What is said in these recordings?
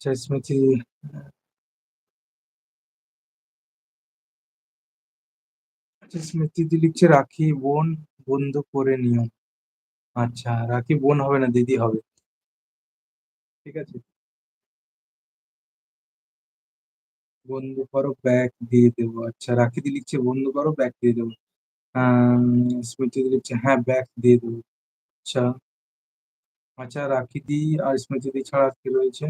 আচ্ছা স্মৃতি। আচ্ছা স্মৃতিদি লিখছে রাখি বোন বন্ধু করে নিও। আচ্ছা রাখি বোন হবে না, দিদি হবে। ঠিক আছে। বন্ধু করো ব্যাগ দিয়ে দেবো। আচ্ছা রাখি দি লিখছে বন্ধু করো ব্যাগ দিয়ে দেবো। স্মৃতি দি লিখছে হ্যাঁ ব্যাগ দিয়ে দেবো। আচ্ছা। আচ্ছা রাখি দি আর স্মৃতি দি ছাড়া আর কি রয়েছে?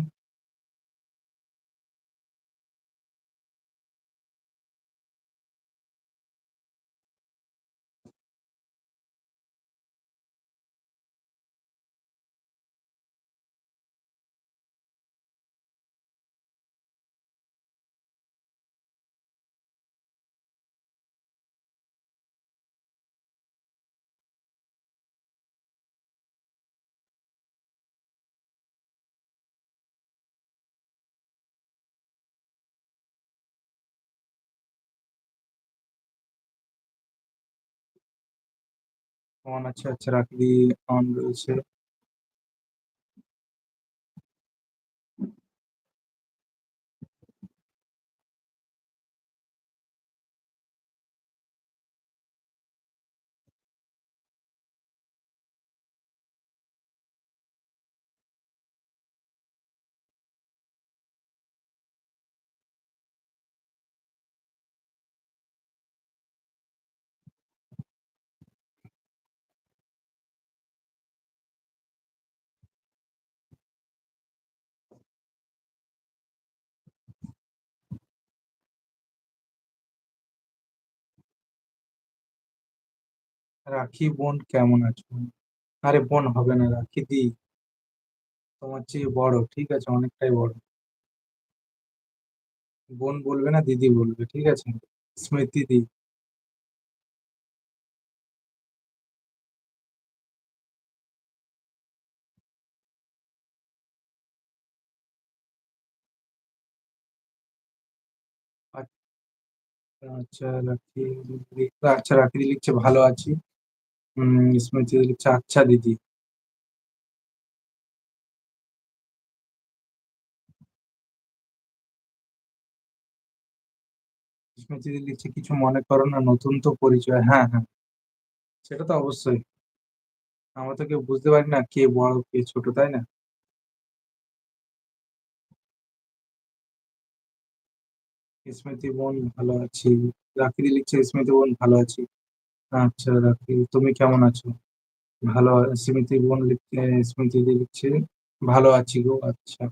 অন আছে, আচ্ছা রাখি দি অন রয়েছে। রাখি বোন কেমন আছো? আরে বোন হবে না, রাখি দি তোমার চেয়ে বড়, ঠিক আছে, অনেকটাই বড়। বোন বলবে না, দিদি বলবে, ঠিক আছে। স্মৃতি দি। আচ্ছা রাখি আচ্ছা রাখি দি লিখছে ভালো আছি। স্মৃতি দি লিখছে আচ্ছা দিদি। স্মৃতি দি লিখছে কিছু মনে করো না, নতুন তো পরিচয়। হ্যাঁ হ্যাঁ, সেটা তো অবশ্যই। আমরা তো কেউ বুঝতে পারি না কে বড় কে ছোট, তাই না? স্মৃতি বোন ভালো আছি। রাখি দি লিখছে স্মৃতি বোন ভালো আছি। আচ্ছা রাখি তুমি কেমন আছো? ভালো স্মৃতি বোন লিখছে, স্মৃতি দি লিখছে ভালো আছি গো। আচ্ছা।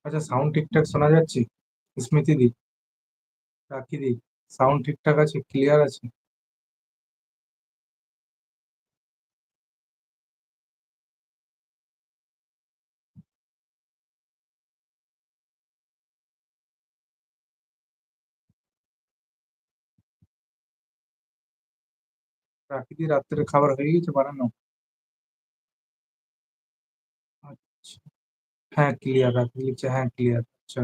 আচ্ছা সাউন্ড ঠিকঠাক শোনা যাচ্ছে? স্মৃতি দি, রাখি দি, সাউন্ড ঠিকঠাক আছে, ক্লিয়ার আছে? রাখি দি রাত্রের খাবার হয়ে গেছে বানানো? আচ্ছা। হ্যাঁ ক্লিয়ার, রাখি দি লিখছে হ্যাঁ ক্লিয়ার। আচ্ছা।